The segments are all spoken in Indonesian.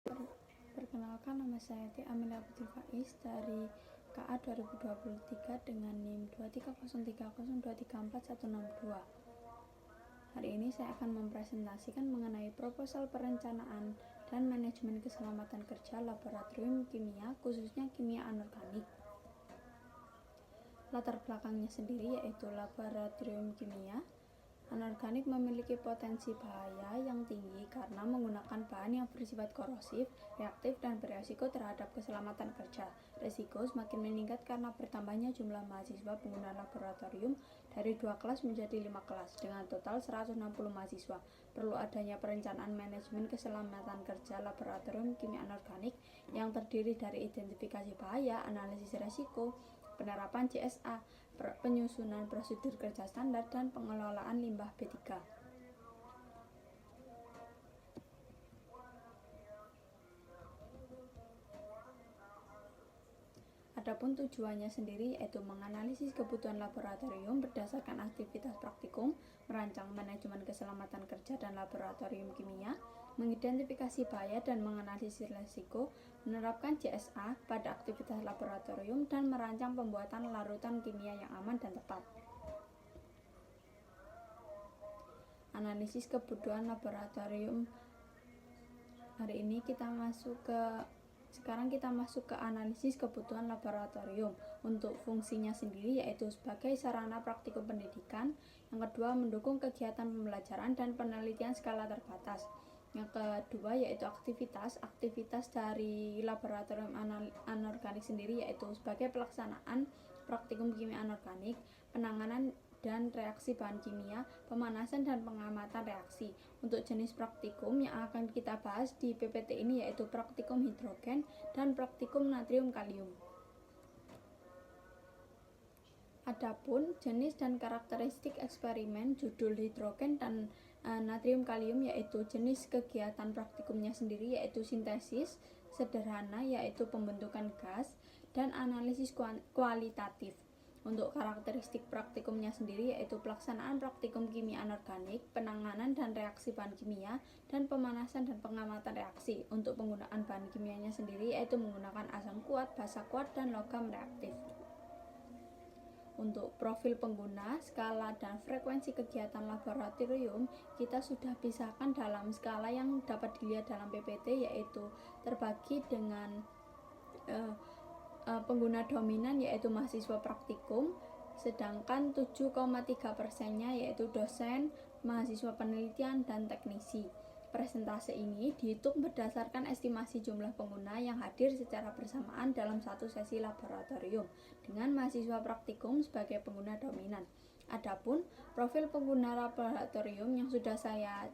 Perkenalkan, nama saya Tia Amelia Putri Faiz dari KA 2023 dengan NIM 23030234162. Hari ini saya akan mempresentasikan mengenai proposal perencanaan dan manajemen keselamatan kerja laboratorium kimia, khususnya kimia anorganik. Latar belakangnya sendiri yaitu laboratorium kimia anorganik memiliki potensi bahaya yang tinggi karena menggunakan bahan yang bersifat korosif, reaktif, dan beresiko terhadap keselamatan kerja. Resiko semakin meningkat karena bertambahnya jumlah mahasiswa pengguna laboratorium dari 2 kelas menjadi 5 kelas dengan total 160 mahasiswa. Perlu adanya perencanaan manajemen keselamatan kerja laboratorium kimia anorganik yang terdiri dari identifikasi bahaya, analisis resiko, penerapan CSA, penyusunan prosedur kerja standar, dan pengelolaan limbah B3. Adapun tujuannya sendiri yaitu menganalisis kebutuhan laboratorium berdasarkan aktivitas praktikum, merancang manajemen keselamatan kerja dan laboratorium kimia, mengidentifikasi bahaya dan menganalisis risiko, menerapkan CSA pada aktivitas laboratorium, dan merancang pembuatan larutan kimia yang aman dan tepat. Analisis kebutuhan laboratorium. Hari ini sekarang kita masuk ke analisis kebutuhan laboratorium. Untuk fungsinya sendiri yaitu sebagai sarana praktikum pendidikan. Yang kedua, mendukung kegiatan pembelajaran dan penelitian skala terbatas. Yang kedua yaitu aktivitas dari laboratorium anorganik sendiri yaitu sebagai pelaksanaan praktikum kimia anorganik, penanganan dan reaksi bahan kimia, pemanasan dan pengamatan reaksi. Untuk jenis praktikum yang akan kita bahas di PPT ini yaitu praktikum hidrogen dan praktikum natrium kalium. Adapun jenis dan karakteristik eksperimen judul hidrogen dan natrium kalium yaitu jenis kegiatan praktikumnya sendiri yaitu sintesis sederhana yaitu pembentukan gas dan analisis kualitatif. Untuk karakteristik praktikumnya sendiri yaitu pelaksanaan praktikum kimia anorganik, penanganan dan reaksi bahan kimia, dan pemanasan dan pengamatan reaksi. Untuk penggunaan bahan kimianya sendiri yaitu menggunakan asam kuat, basa kuat, dan logam reaktif. Untuk profil pengguna, skala, dan frekuensi kegiatan laboratorium kita sudah pisahkan dalam skala yang dapat dilihat dalam PPT yaitu terbagi dengan pengguna dominan yaitu mahasiswa praktikum, sedangkan 7,3%-nya yaitu dosen, mahasiswa penelitian, dan teknisi. Persentase ini dihitung berdasarkan estimasi jumlah pengguna yang hadir secara bersamaan dalam satu sesi laboratorium dengan mahasiswa praktikum sebagai pengguna dominan. Adapun profil pengguna laboratorium yang sudah saya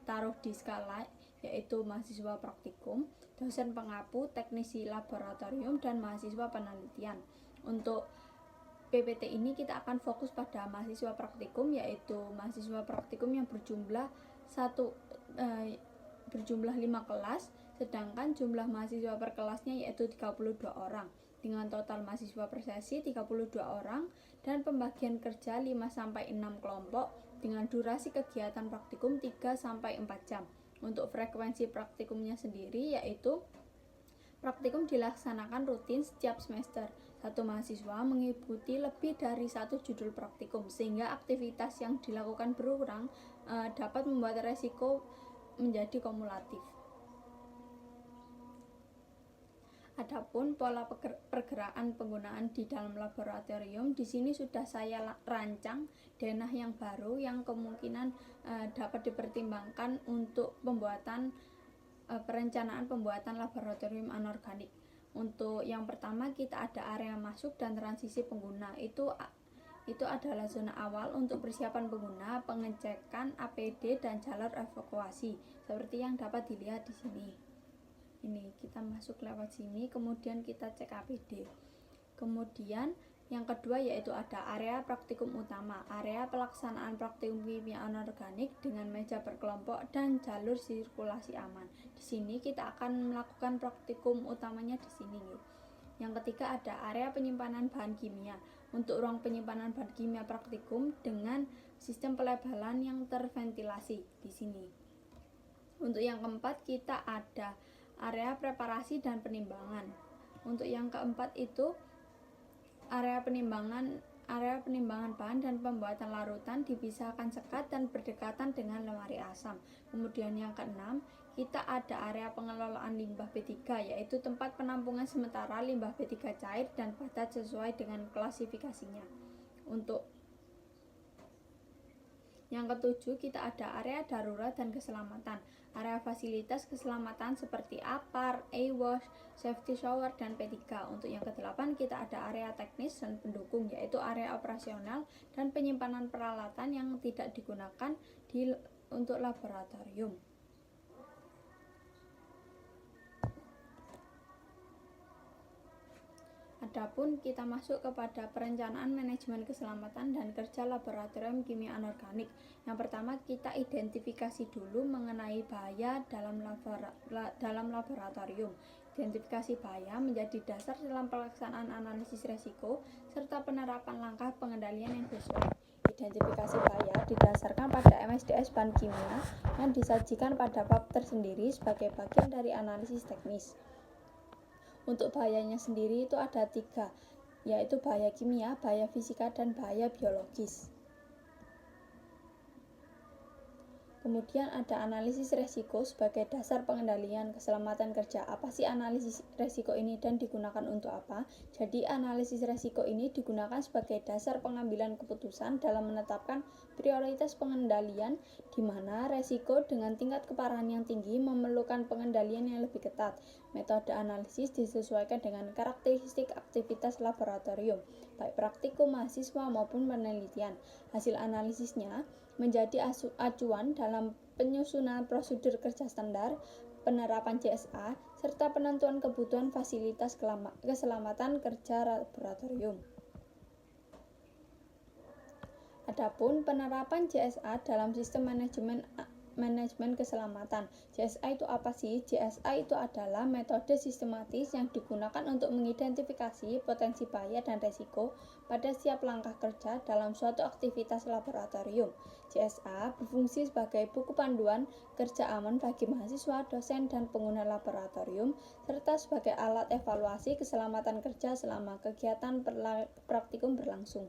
taruh di skala yaitu mahasiswa praktikum, dosen pengapu, teknisi laboratorium, dan mahasiswa penelitian. Untuk PPT ini kita akan fokus pada mahasiswa praktikum yaitu mahasiswa praktikum yang berjumlah 5 kelas, sedangkan jumlah mahasiswa per kelasnya yaitu 32 orang dengan total mahasiswa per sesi 32 orang dan pembagian kerja 5-6 kelompok dengan durasi kegiatan praktikum 3-4 jam. Untuk frekuensi praktikumnya sendiri yaitu praktikum dilaksanakan rutin setiap semester. Satu mahasiswa mengikuti lebih dari satu judul praktikum sehingga aktivitas yang dilakukan berkurang dapat membuat resiko menjadi kumulatif. Adapun pola pergerakan penggunaan di dalam laboratorium di sini sudah saya rancang denah yang baru yang kemungkinan dapat dipertimbangkan untuk perencanaan pembuatan laboratorium anorganik. Untuk yang pertama kita ada area masuk dan transisi pengguna. Itu adalah zona awal untuk persiapan pengguna, pengecekan APD dan jalur evakuasi seperti yang dapat dilihat di sini. Ini kita masuk lewat sini, kemudian kita cek APD. Kemudian yang kedua yaitu ada area praktikum utama, area pelaksanaan praktikum kimia anorganik dengan meja berkelompok dan jalur sirkulasi aman. Di sini kita akan melakukan praktikum utamanya di sini. Yang ketiga ada area penyimpanan bahan kimia. Untuk ruang penyimpanan bahan kimia praktikum dengan sistem pelebalan yang terventilasi di sini. Untuk yang keempat kita ada area preparasi dan penimbangan. Untuk yang keempat itu area penimbangan bahan dan pembuatan larutan dipisahkan sekat dan berdekatan dengan lemari asam. Kemudian yang keenam, kita ada area pengelolaan limbah B3, yaitu tempat penampungan sementara limbah B3 cair dan padat sesuai dengan klasifikasinya. Untuk yang ketujuh, kita ada area darurat dan keselamatan. Area fasilitas keselamatan seperti APAR, AWAS, safety shower, dan P3. Untuk yang kedelapan, kita ada area teknis dan pendukung, yaitu area operasional dan penyimpanan peralatan yang tidak digunakan untuk laboratorium. Adapun kita masuk kepada perencanaan manajemen keselamatan dan kerja laboratorium kimia anorganik. Yang pertama, kita identifikasi dulu mengenai bahaya dalam laboratorium. Identifikasi bahaya menjadi dasar dalam pelaksanaan analisis resiko serta penerapan langkah pengendalian yang sesuai. Identifikasi bahaya didasarkan pada MSDS bahan kimia yang disajikan pada bab tersendiri sebagai bagian dari analisis teknis. Untuk bahayanya sendiri itu ada 3, yaitu bahaya kimia, bahaya fisika, dan bahaya biologis. Kemudian ada analisis resiko sebagai dasar pengendalian keselamatan kerja. Apa sih analisis resiko ini dan digunakan untuk apa? Jadi analisis resiko ini digunakan sebagai dasar pengambilan keputusan dalam menetapkan prioritas pengendalian di mana resiko dengan tingkat keparahan yang tinggi memerlukan pengendalian yang lebih ketat. Metode analisis disesuaikan dengan karakteristik aktivitas laboratorium, baik praktikum mahasiswa maupun penelitian. Hasil analisisnya menjadi acuan dalam penyusunan prosedur kerja standar, penerapan CSA, serta penentuan kebutuhan fasilitas keselamatan kerja laboratorium. Adapun penerapan CSA dalam sistem manajemen keselamatan. CSA itu apa sih? CSA itu adalah metode sistematis yang digunakan untuk mengidentifikasi potensi bahaya dan resiko pada setiap langkah kerja dalam suatu aktivitas laboratorium. CSA berfungsi sebagai buku panduan kerja aman bagi mahasiswa, dosen, dan pengguna laboratorium, serta sebagai alat evaluasi keselamatan kerja selama kegiatan praktikum berlangsung.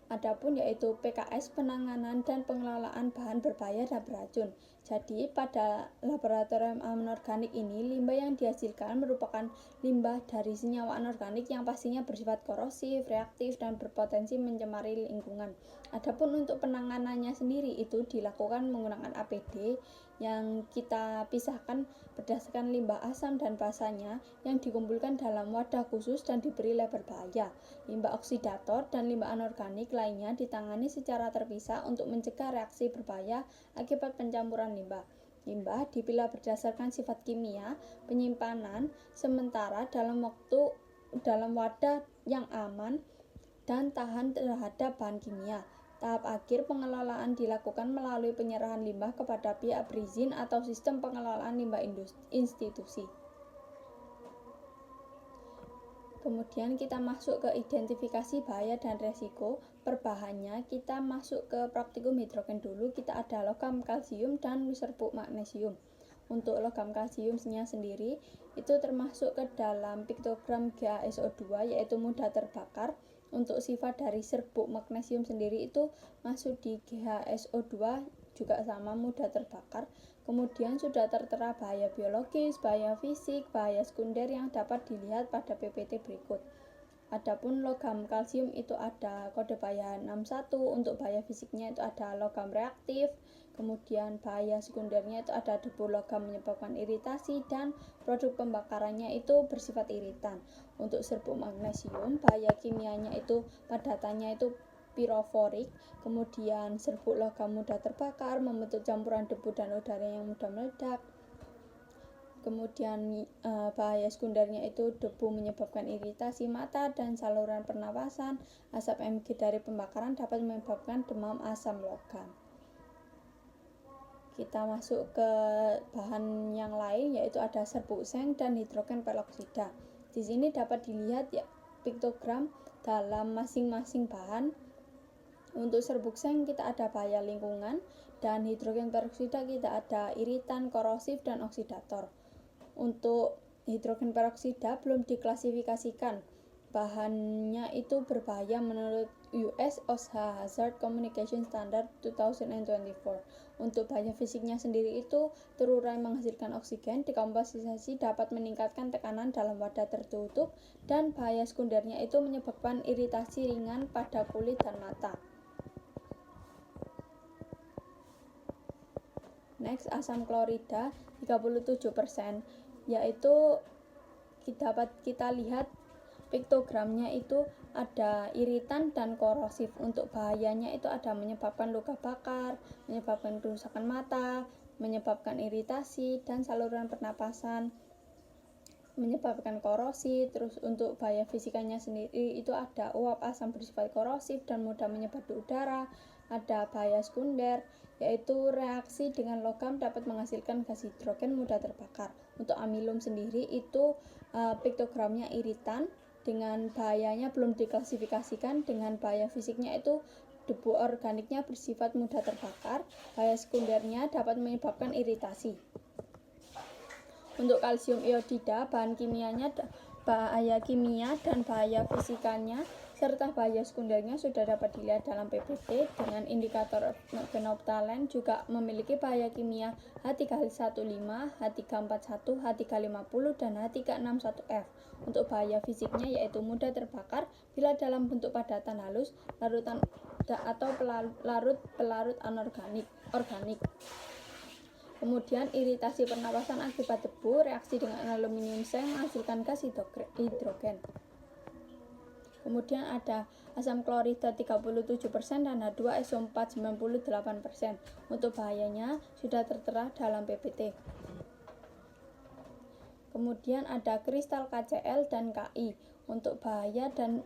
Adapun yaitu PKS, penanganan dan pengelolaan bahan berbahaya dan beracun. Jadi pada laboratorium anorganik ini, limbah yang dihasilkan merupakan limbah dari senyawa anorganik yang pastinya bersifat korosif, reaktif, dan berpotensi mencemari lingkungan. Adapun untuk penanganannya sendiri itu dilakukan menggunakan APD yang kita pisahkan berdasarkan limbah asam dan basanya yang dikumpulkan dalam wadah khusus dan diberi label bahaya. Limbah oksidator dan limbah anorganik lainnya ditangani secara terpisah untuk mencegah reaksi berbahaya akibat pencampuran limbah. Limbah dipilah berdasarkan sifat kimia, penyimpanan sementara dalam wadah yang aman dan tahan terhadap bahan kimia. Tahap akhir pengelolaan dilakukan melalui penyerahan limbah kepada pihak berizin atau sistem pengelolaan limbah institusi. Kemudian kita masuk ke identifikasi bahaya dan resiko. Perbahannya kita masuk ke praktikum hidrogen dulu. Kita ada logam kalsium dan serbuk magnesium. Untuk logam kalsiumnya sendiri itu termasuk ke dalam piktogram GaSO2 yaitu mudah terbakar. Untuk sifat dari serbuk magnesium sendiri itu masuk di GaSO2 juga sama mudah terbakar. Kemudian sudah tertera bahaya biologis, bahaya fisik, bahaya sekunder yang dapat dilihat pada PPT berikut. Adapun logam kalsium itu ada kode bahaya 61, untuk bahaya fisiknya itu ada logam reaktif, kemudian bahaya sekundernya itu ada debu logam menyebabkan iritasi dan produk pembakarannya itu bersifat iritan. Untuk serbuk magnesium, bahaya kimianya itu padatannya itu piroforik, kemudian serbuk logam mudah terbakar, membentuk campuran debu dan udara yang mudah meledak. Kemudian bahaya sekundernya itu debu menyebabkan iritasi mata dan saluran pernapasan. Asap Mg dari pembakaran dapat menyebabkan demam asam logam. Kita masuk ke bahan yang lain yaitu ada serbuk seng dan hidrogen peroksida. Di sini dapat dilihat ya piktogram dalam masing-masing bahan. Untuk serbuk seng kita ada bahaya lingkungan, dan hidrogen peroksida kita ada iritan, korosif, dan oksidator. Untuk hidrogen peroksida belum diklasifikasikan. Bahannya itu berbahaya menurut US OSHA Hazard Communication Standard 2024. Untuk bahaya fisiknya sendiri itu terurai menghasilkan oksigen, dekomposisi dapat meningkatkan tekanan dalam wadah tertutup, dan bahaya sekundernya itu menyebabkan iritasi ringan pada kulit dan mata. Next, asam klorida 37%, yaitu dapat kita lihat piktogramnya itu ada iritan dan korosif. Untuk bahayanya itu ada menyebabkan luka bakar, menyebabkan kerusakan mata, menyebabkan iritasi dan saluran pernapasan, menyebabkan korosi. Terus untuk bahaya fisikanya sendiri itu ada uap asam bersifat korosif dan mudah menyebar di udara. Ada bahaya sekunder, yaitu reaksi dengan logam dapat menghasilkan gas hidrogen mudah terbakar. Untuk amilum sendiri itu piktogramnya iritan, dengan bahayanya belum diklasifikasikan. Dengan bahaya fisiknya itu debu organiknya bersifat mudah terbakar. Bahaya sekundernya dapat menyebabkan iritasi. Untuk kalsium iodida, bahan kimianya, bahaya kimia dan bahaya fisikanya serta bahaya sekundernya sudah dapat dilihat dalam PPT. Dengan indikator phenolphthalein juga memiliki bahaya kimia H315, H341, H350, dan H361F. Untuk bahaya fisiknya yaitu mudah terbakar bila dalam bentuk padatan halus, larutan atau pelarut anorganik. Kemudian iritasi pernapasan akibat debu, reaksi dengan aluminium seng menghasilkan gas hidrogen. Kemudian ada asam klorida 37% dan H2SO4 98%. Untuk bahayanya sudah tertera dalam PPT. Kemudian ada kristal KCl dan Ki. Untuk bahaya dan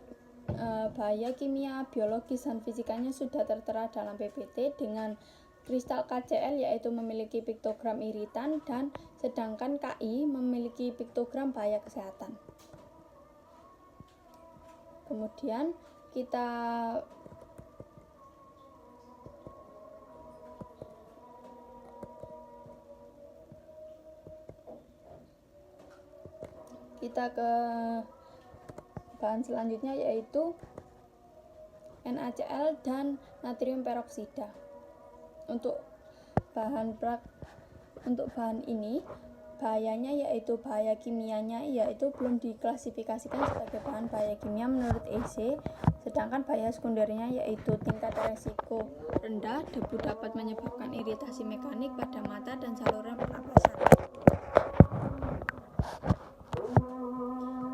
bahaya kimia, biologis, dan fisikanya sudah tertera dalam PPT. Dengan kristal KCl yaitu memiliki piktogram iritan, dan sedangkan Ki memiliki piktogram bahaya kesehatan. Kemudian kita ke bahan selanjutnya yaitu NaCl dan natrium peroksida. Untuk bahan ini bahayanya yaitu bahaya kimianya yaitu belum diklasifikasikan sebagai bahan bahaya kimia menurut EC. Sedangkan bahaya sekundernya yaitu tingkat resiko rendah, debu dapat menyebabkan iritasi mekanik pada mata dan saluran pernapasan.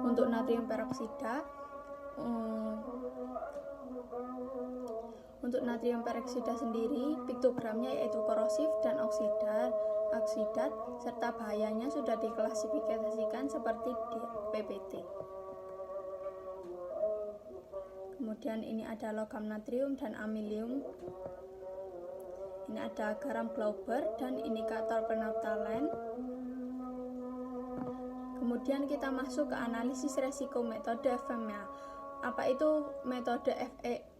Untuk natrium peroksida, sendiri piktogramnya yaitu korosif dan oksidat serta bahayanya sudah diklasifikasikan seperti di PPT. Kemudian ini ada logam natrium dan amilium. Ini ada garam Glauber dan indikator phenolphthalein. Kemudian kita masuk ke analisis resiko metode FMEA. Apa itu metode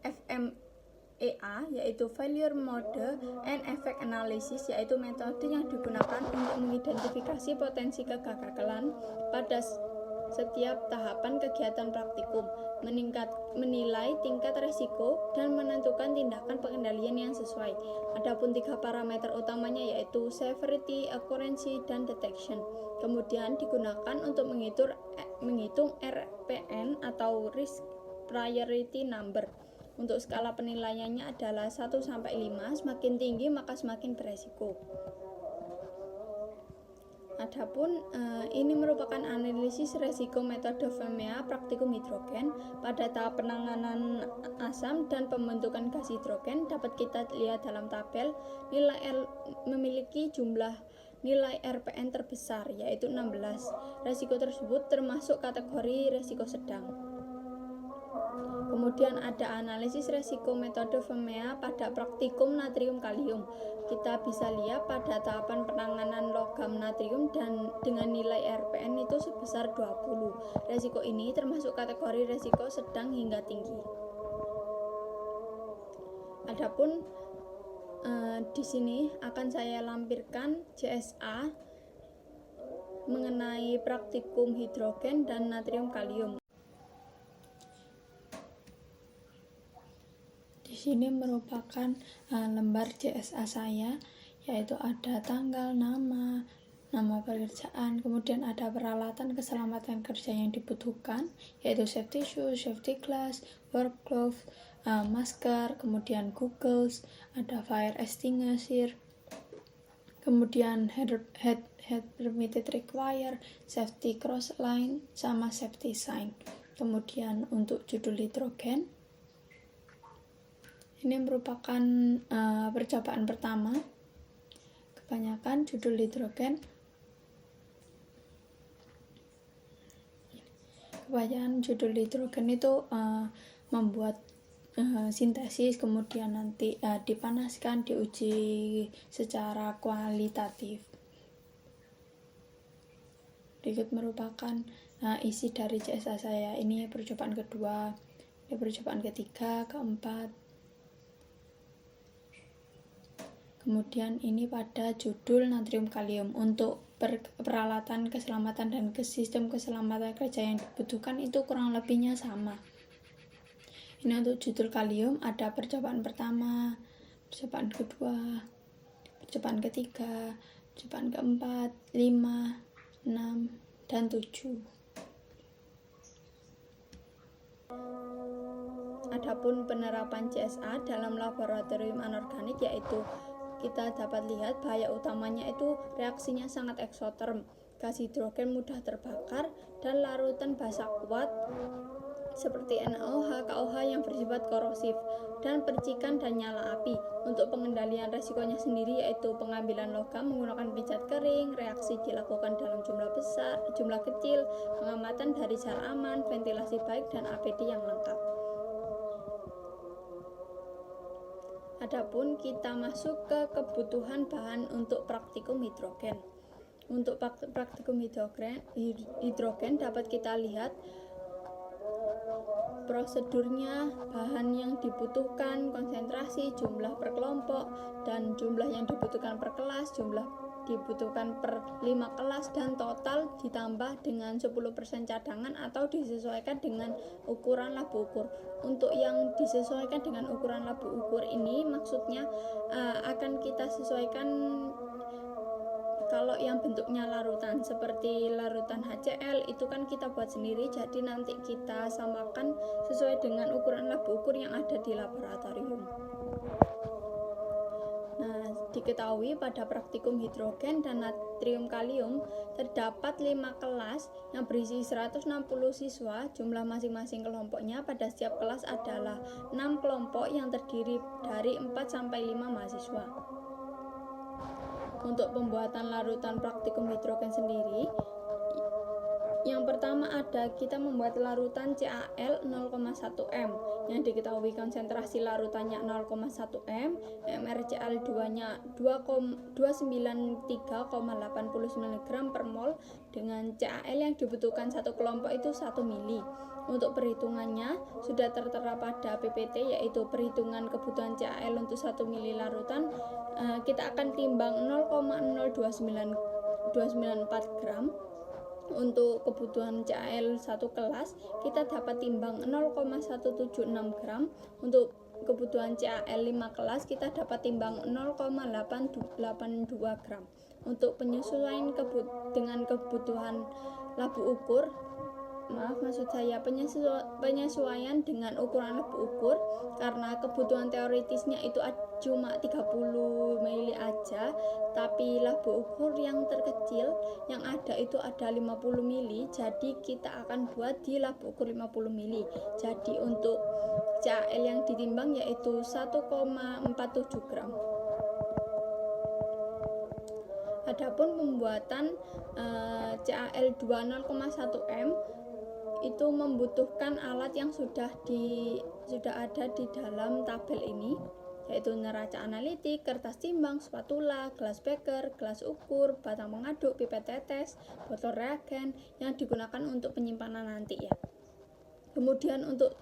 FMEA? Yaitu Failure Mode and Effect Analysis, yaitu metode yang digunakan untuk mengidentifikasi potensi kegagalan pada setiap tahapan kegiatan praktikum, menilai tingkat resiko, dan menentukan tindakan pengendalian yang sesuai. Adapun 3 parameter utamanya yaitu severity, occurrence, dan detection. Kemudian digunakan untuk menghitung RPN atau Risk Priority Number. Untuk skala penilaiannya adalah 1-5, semakin tinggi maka semakin beresiko. Adapun ini merupakan analisis resiko metode FMEA praktikum hidrogen pada tahap penanganan asam dan pembentukan gas hidrogen. Dapat kita lihat dalam tabel, memiliki jumlah nilai RPN terbesar yaitu 16. Resiko tersebut termasuk kategori resiko sedang. Kemudian ada analisis resiko metode FMEA pada praktikum natrium kalium. Kita bisa lihat pada tahapan penanganan logam natrium dan dengan nilai RPN itu sebesar 20. Resiko ini termasuk kategori resiko sedang hingga tinggi. Adapun Di sini akan saya lampirkan JSA mengenai praktikum hidrogen dan natrium kalium. Di sini merupakan lembar JSA saya, yaitu ada tanggal, nama pekerjaan, kemudian ada peralatan keselamatan kerja yang dibutuhkan, yaitu safety shoes, safety glass, work glove, masker, kemudian goggles, ada fire extinguisher, kemudian head permitted require, safety cross line, sama safety sign. Kemudian untuk judul hidrogen, ini merupakan percobaan pertama. Kebanyakan judul hidrogen itu membuat sintesis, kemudian nanti dipanaskan, diuji secara kualitatif. Berikut merupakan isi dari JSA saya. Ini percobaan kedua, ini percobaan ketiga, keempat. Kemudian ini pada judul natrium kalium. Untuk peralatan keselamatan dan sistem keselamatan kerja yang dibutuhkan itu kurang lebihnya sama. Ini untuk judul kalium ada percobaan pertama, percobaan kedua, percobaan ketiga, percobaan keempat, 5, 6, dan 7. Adapun penerapan CSA dalam laboratorium anorganik, yaitu kita dapat lihat bahaya utamanya itu reaksinya sangat eksoterm. Gas hidrogen mudah terbakar dan larutan basa kuat seperti NaOH, KOH yang bersifat korosif, dan percikan dan nyala api. Untuk pengendalian resikonya sendiri yaitu pengambilan logam menggunakan pijat kering, reaksi dilakukan dalam jumlah kecil, pengamatan dari jarak aman, ventilasi baik, dan APD yang lengkap. Adapun kita masuk ke kebutuhan bahan untuk praktikum hidrogen. Untuk praktikum hidrogen dapat kita lihat prosedurnya, bahan yang dibutuhkan, konsentrasi, jumlah per kelompok, dan jumlah yang dibutuhkan per kelas, jumlah dibutuhkan per 5 kelas, dan total ditambah dengan 10% cadangan atau disesuaikan dengan ukuran labu ukur. Untuk yang disesuaikan dengan ukuran labu ukur ini maksudnya akan kita sesuaikan. Kalau yang bentuknya larutan seperti larutan HCl itu kan kita buat sendiri, jadi nanti kita samakan sesuai dengan ukuran labu ukur yang ada di laboratorium. Nah, diketahui pada praktikum hidrogen dan natrium kalium terdapat 5 kelas yang berisi 160 siswa. Jumlah masing-masing kelompoknya pada setiap kelas adalah 6 kelompok yang terdiri dari 4-5 mahasiswa. Untuk pembuatan larutan praktikum hidrogen sendiri, yang pertama kita membuat larutan CaL 0,1 m yang diketahui konsentrasi larutannya 0,1 m, MrCl2 nya 293,89 gram per mol, dengan CaL yang dibutuhkan satu kelompok itu 1 mili. Untuk perhitungannya sudah tertera pada PPT, yaitu perhitungan kebutuhan CaL untuk 1 mili larutan. Kita akan timbang 0,02994 gram. Untuk kebutuhan CaL 1 kelas kita dapat timbang 0,176 gram. Untuk kebutuhan CaL 5 kelas kita dapat timbang 0,882 gram. Untuk penyesuaian dengan kebutuhan labu ukur, penyesuaian dengan ukuran labu ukur, karena kebutuhan teoritisnya itu cuma 30 mili aja, tapi labu ukur yang terkecil yang ada itu ada 50 mili, jadi kita akan buat di labu ukur 50 mili. Jadi untuk CaL yang ditimbang yaitu 1,47 gram. Adapun pembuatan CaL2 0,1 m itu membutuhkan alat yang sudah ada di dalam tabel ini, yaitu neraca analitik, kertas timbang, spatula, gelas beker, gelas ukur, batang pengaduk, pipet tetes, botol reagen yang digunakan untuk penyimpanan nanti ya. Kemudian untuk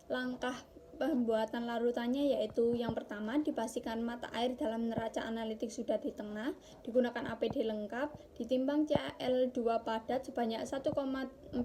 langkah pembuatan larutannya yaitu yang pertama, dipastikan mata air dalam neraca analitik sudah di tengah, digunakan APD lengkap, ditimbang CaL2 padat sebanyak 1,47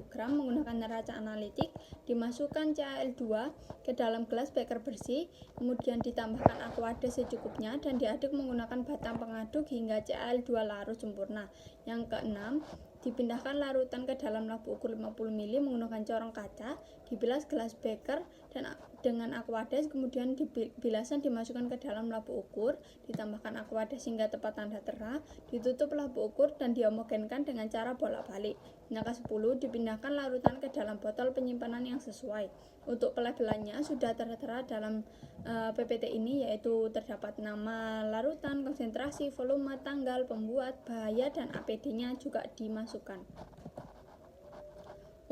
gram menggunakan neraca analitik, dimasukkan CaL2 ke dalam gelas beker bersih, kemudian ditambahkan aqua secukupnya dan diaduk menggunakan batang pengaduk hingga CaL2 larut sempurna. Yang keenam, dipindahkan larutan ke dalam labu ukur 50 ml menggunakan corong kaca, dibilas gelas beker dan dengan aquades, kemudian bilasan dimasukkan ke dalam labu ukur, ditambahkan aquades hingga tepat tanda tera, ditutup labu ukur dan dihomogenkan dengan cara bolak-balik. Yang ke-10, dipindahkan larutan ke dalam botol penyimpanan yang sesuai. Untuk pelabelannya sudah tertera dalam PPT ini, yaitu terdapat nama larutan, konsentrasi, volume, tanggal, pembuat, bahaya, dan APD-nya juga dimasukkan.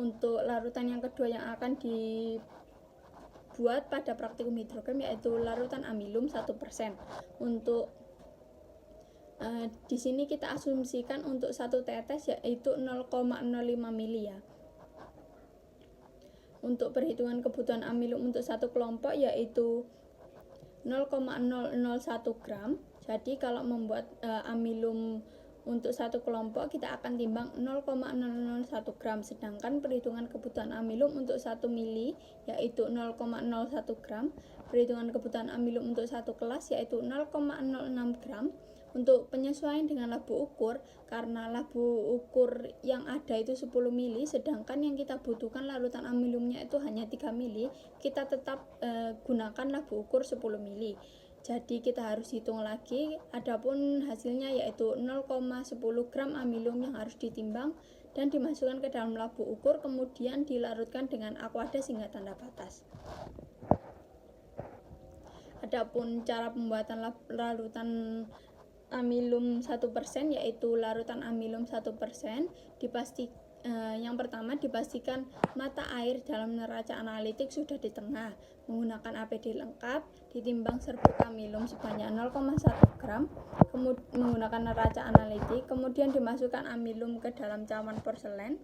Untuk larutan yang kedua yang akan dibuat pada praktikum hidrochem yaitu larutan amilum 1%. Untuk di sini kita asumsikan untuk satu tetes yaitu 0,05 mili ya. Untuk perhitungan kebutuhan amilum untuk satu kelompok yaitu 0,001 gram. Jadi kalau membuat amilum untuk satu kelompok kita akan timbang 0,001 gram, sedangkan perhitungan kebutuhan amilum untuk 1 mili yaitu 0,01 gram, perhitungan kebutuhan amilum untuk satu kelas yaitu 0,06 gram. Untuk penyesuaian dengan labu ukur, karena labu ukur yang ada itu 10 mili, sedangkan yang kita butuhkan larutan amilumnya itu hanya 3 mili, kita tetap gunakan labu ukur 10 mili. Jadi kita harus hitung lagi, adapun hasilnya yaitu 0,10 gram amilum yang harus ditimbang dan dimasukkan ke dalam labu ukur, kemudian dilarutkan dengan aquades hingga tanda batas. Adapun cara pembuatan larutan amilum 1% yaitu larutan amilum 1%, yang pertama dipastikan mata air dalam neraca analitik sudah di tengah, menggunakan APD lengkap, ditimbang serbuk amilum sebanyak 0,1 gram menggunakan neraca analitik, kemudian dimasukkan amilum ke dalam cawan porselen,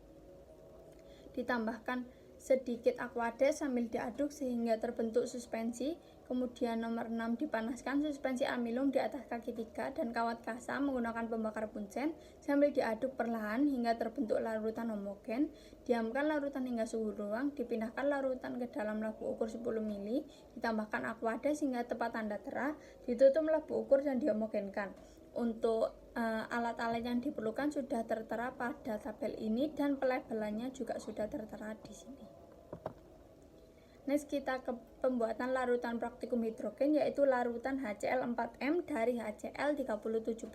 ditambahkan sedikit aquades sambil diaduk sehingga terbentuk suspensi. Kemudian nomor 6, dipanaskan suspensi amilum di atas kaki 3 dan kawat kasa menggunakan pembakar bunsen sambil diaduk perlahan hingga terbentuk larutan homogen. Diamkan larutan hingga suhu ruang, dipindahkan larutan ke dalam labu ukur 10 mili, ditambahkan aquades hingga tepat tanda tera, ditutup labu ukur dan dihomogenkan. Untuk alat-alat yang diperlukan sudah tertera pada tabel ini dan pelabelannya juga sudah tertera di sini. Next, kita ke pembuatan larutan praktikum hidrogen yaitu larutan HCl4M dari HCl 37%.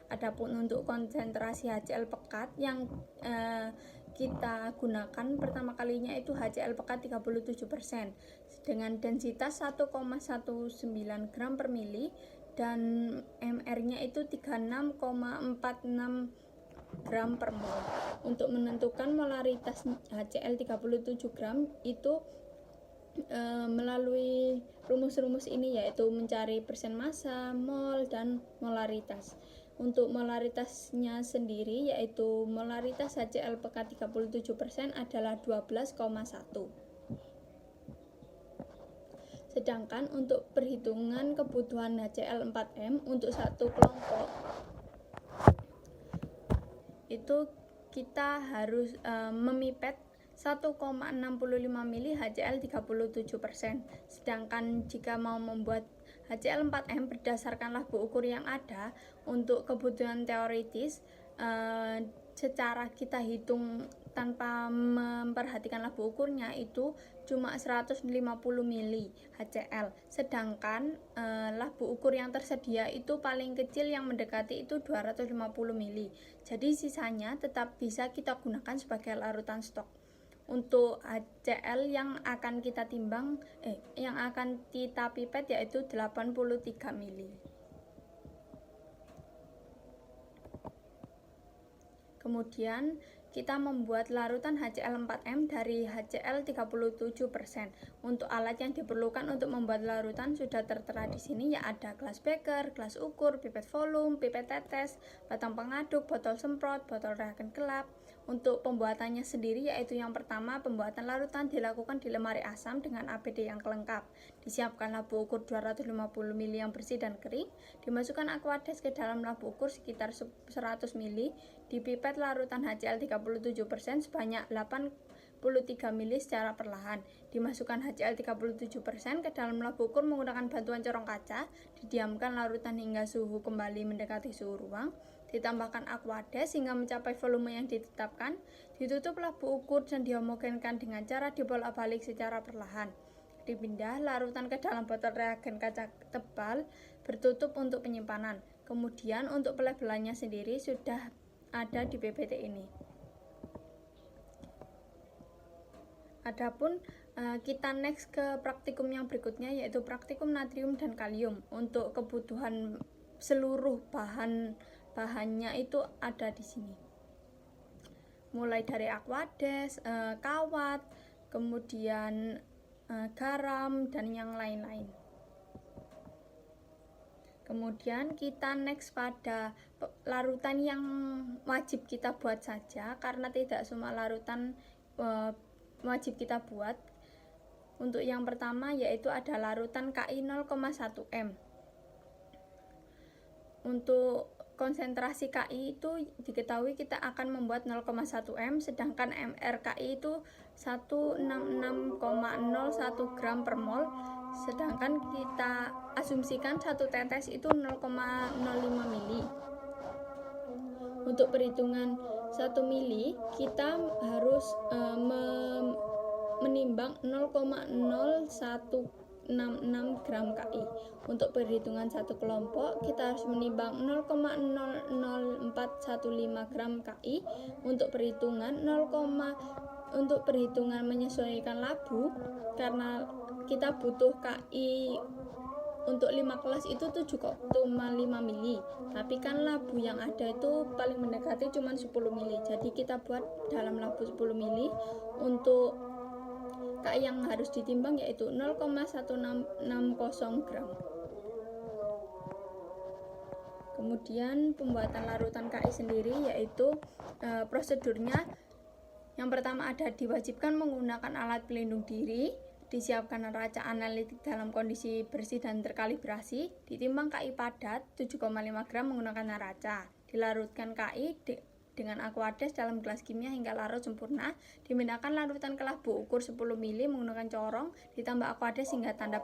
Adapun untuk konsentrasi HCl pekat yang kita gunakan pertama kalinya itu HCl pekat 37% dengan densitas 1,19 gram per mili dan MR-nya itu 36,46 gram per mol. Untuk menentukan molaritas HCl 37 gram itu melalui rumus-rumus ini yaitu mencari persen massa, mol, dan molaritas. Untuk molaritasnya sendiri yaitu molaritas HCl pekat 37% adalah 12,1. Sedangkan untuk perhitungan kebutuhan HCl4M untuk satu kelompok itu kita harus memipet 1,65 mili HCl 37%. Sedangkan jika mau membuat HCl4M berdasarkan labu ukur yang ada, untuk kebutuhan teoritis secara kita hitung tanpa memperhatikan labu ukurnya itu cuma 150 mili HCl. Sedangkan labu ukur yang tersedia itu paling kecil yang mendekati itu 250 mili. Jadi sisanya tetap bisa kita gunakan sebagai larutan stok. Untuk HCl yang akan kita timbang yang akan kita pipet yaitu 83 mili. Kemudian kita membuat larutan HCl4M dari HCl 37%. Untuk alat yang diperlukan untuk membuat larutan sudah tertera di sini, ya ada gelas beker, gelas ukur, pipet volume, pipet tetes, batang pengaduk, botol semprot, botol reagen gelap. Untuk pembuatannya sendiri yaitu yang pertama, pembuatan larutan dilakukan di lemari asam dengan APD yang lengkap. Disiapkan labu ukur 250 ml yang bersih dan kering, dimasukkan aquades ke dalam labu ukur sekitar 100 ml, dipipet larutan HCl 37% sebanyak 83 ml secara perlahan. Dimasukkan HCl 37% ke dalam labu ukur menggunakan bantuan corong kaca, didiamkan larutan hingga suhu kembali mendekati suhu ruang. Ditambahkan aquades hingga mencapai volume yang ditetapkan, ditutup labu ukur dan dihomogenkan dengan cara dibolak-balik secara perlahan. Dipindah larutan ke dalam botol reagen kaca tebal bertutup untuk penyimpanan. Kemudian untuk pelabelannya sendiri sudah ada di PPT ini. Adapun kita next ke praktikum yang berikutnya yaitu praktikum natrium dan kalium. Untuk kebutuhan seluruh bahannya itu ada di sini. Mulai dari aquades, kawat, kemudian garam dan yang lain-lain. Kemudian kita next pada larutan yang wajib kita buat saja karena tidak semua larutan wajib kita buat. Untuk yang pertama yaitu ada larutan Ki 0,1 m. Untuk konsentrasi Ki itu diketahui kita akan membuat 0,1 m, sedangkan MrKi itu 166,01 gram per mol, sedangkan kita asumsikan satu tetes itu 0,05 mili. Untuk perhitungan 1 mili kita harus menimbang 0,0166 gram Ki. Untuk perhitungan satu kelompok kita harus menimbang 0,00415 gram Ki. Untuk perhitungan menyesuaikan labu, karena kita butuh Ki untuk 5 kelas itu 7,5 mili, tapi kan labu yang ada itu paling mendekati cuma 10 mili, jadi kita buat dalam labu 10 mili. Untuk Ki yang harus ditimbang yaitu 0,1660 gram. Kemudian pembuatan larutan Ki sendiri yaitu prosedurnya yang pertama ada diwajibkan menggunakan alat pelindung diri, disiapkan neraca analitik dalam kondisi bersih dan terkalibrasi, ditimbang Ki padat 7,5 gram menggunakan neraca, dilarutkan Ki dengan aquades dalam gelas kimia hingga larut sempurna, dipindahkan larutan ke labu ukur 10 mili menggunakan corong, ditambah aquades hingga tanda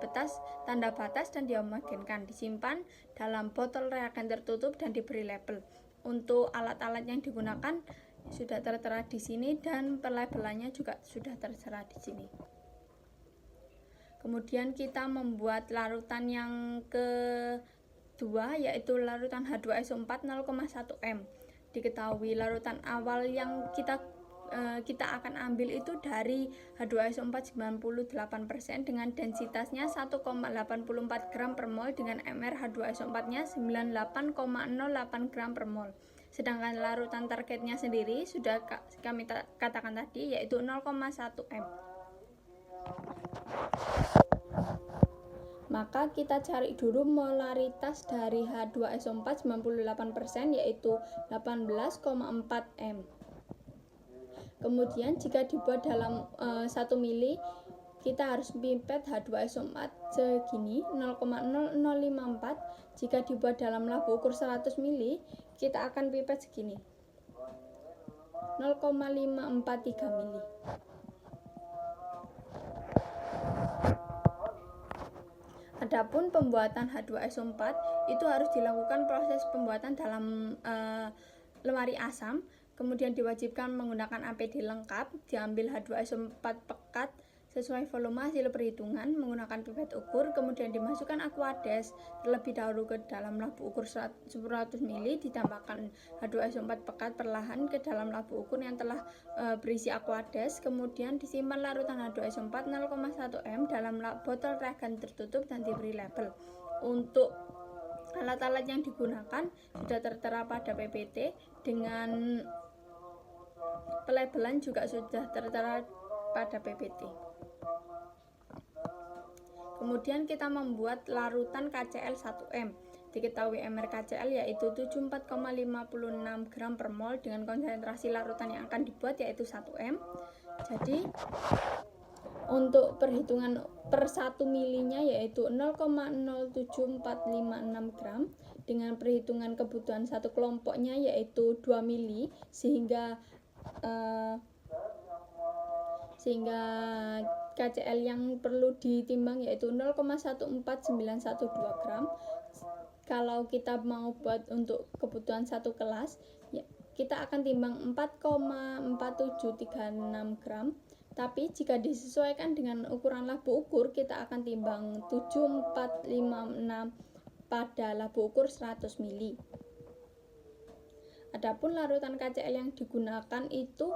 batas dan dihomogenkan, disimpan dalam botol reagen tertutup dan diberi label. Untuk alat-alat yang digunakan sudah tertera di sini dan pelabelannya juga sudah tertera di sini. Kemudian kita membuat larutan yang kedua yaitu larutan H2SO4 0,1 m. Diketahui larutan awal yang kita akan ambil itu dari H2SO4 98% dengan densitasnya 1,84 gram per mol dengan MR H2SO4 nya 98,08 gram per mol. Sedangkan larutan targetnya sendiri sudah kami katakan tadi yaitu 0,1 m. Maka kita cari dulu molaritas dari H2SO4 98% yaitu 18,4 m. Kemudian jika dibuat dalam 1 mili kita harus pipet H2SO4 segini 0,0054. Jika dibuat dalam labu ukur 100 mili kita akan pipet segini 0,543 mili. Adapun pembuatan H2SO4 itu harus dilakukan proses pembuatan dalam lemari asam, kemudian diwajibkan menggunakan APD lengkap, diambil H2SO4 pekat sesuai volume hasil perhitungan menggunakan pipet ukur, kemudian dimasukkan aquades terlebih dahulu ke dalam labu ukur 100 mili, ditambahkan H2SO4 pekat perlahan ke dalam labu ukur yang telah berisi aquades, kemudian disimpan larutan H2SO4 0,1 m dalam botol reagen tertutup dan diberi label. Untuk alat-alat yang digunakan sudah tertera pada PPT dengan pelabelan juga sudah tertera pada PPT. Kemudian kita membuat larutan KCl 1 m. diketahui MrKCl yaitu 74,56 gram per mol dengan konsentrasi larutan yang akan dibuat yaitu 1 M. Jadi untuk perhitungan per 1 milinya yaitu 0,07456 gram dengan perhitungan kebutuhan satu kelompoknya yaitu 2 mili sehingga KCl yang perlu ditimbang yaitu 0,14912 gram. Kalau kita mau buat untuk kebutuhan satu kelas ya, kita akan timbang 4,4736 gram. Tapi jika disesuaikan dengan ukuran labu ukur, kita akan timbang 7456 pada labu ukur 100 mili. Adapun larutan KCl yang digunakan itu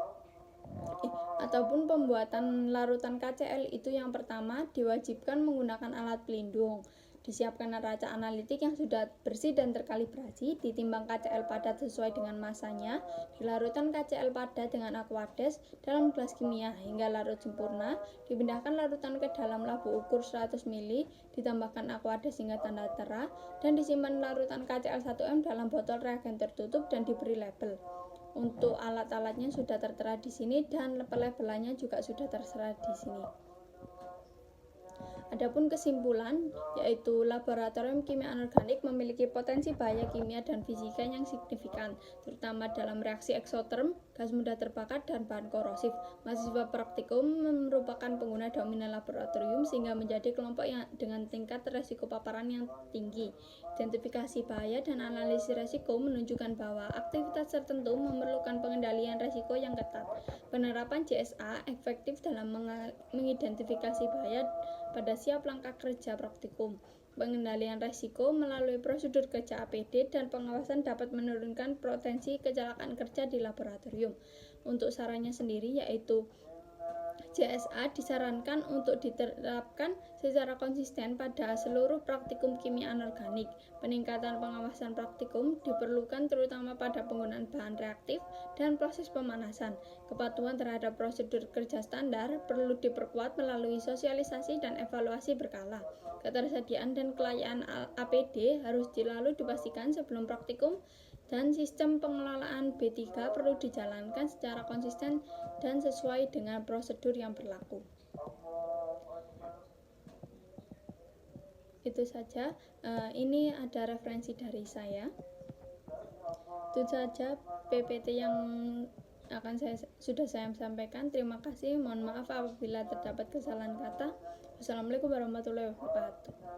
ataupun pembuatan larutan KCl itu yang pertama diwajibkan menggunakan alat pelindung. Disiapkan neraca analitik yang sudah bersih dan terkalibrasi, ditimbang KCl padat sesuai dengan masanya, dilarutkan KCl padat dengan Aquades dalam gelas kimia hingga larut sempurna, dipindahkan larutan ke dalam labu ukur 100 mili, ditambahkan Aquades hingga tanda terah, dan disimpan larutan KCl 1M dalam botol reagen tertutup dan diberi label. Untuk alat-alatnya sudah tertera di sini dan labelannya juga sudah tertera di sini. Adapun kesimpulan yaitu laboratorium kimia anorganik memiliki potensi bahaya kimia dan fisika yang signifikan, terutama dalam reaksi eksoterm, gas mudah terbakar, dan bahan korosif. Mahasiswa praktikum merupakan pengguna dominan laboratorium sehingga menjadi kelompok yang dengan tingkat resiko paparan yang tinggi. Identifikasi bahaya dan analisis resiko menunjukkan bahwa aktivitas tertentu memerlukan pengendalian resiko yang ketat. Penerapan JSA efektif dalam mengidentifikasi bahaya pada siap langkah kerja praktikum. Pengendalian resiko melalui prosedur kerja APD dan pengawasan dapat menurunkan potensi kecelakaan kerja di laboratorium. Untuk sarannya sendiri yaitu JSA disarankan untuk diterapkan secara konsisten pada seluruh praktikum kimia anorganik. Peningkatan pengawasan praktikum diperlukan terutama pada penggunaan bahan reaktif dan proses pemanasan. Kepatuhan terhadap prosedur kerja standar perlu diperkuat melalui sosialisasi dan evaluasi berkala. Ketersediaan dan kelayakan APD harus dipastikan sebelum praktikum, dan sistem pengelolaan B3 perlu dijalankan secara konsisten dan sesuai dengan prosedur yang berlaku. Itu saja, ini ada referensi dari saya. Itu saja PPT yang sudah saya sampaikan. Terima kasih, mohon maaf apabila terdapat kesalahan kata. Wassalamualaikum warahmatullahi wabarakatuh.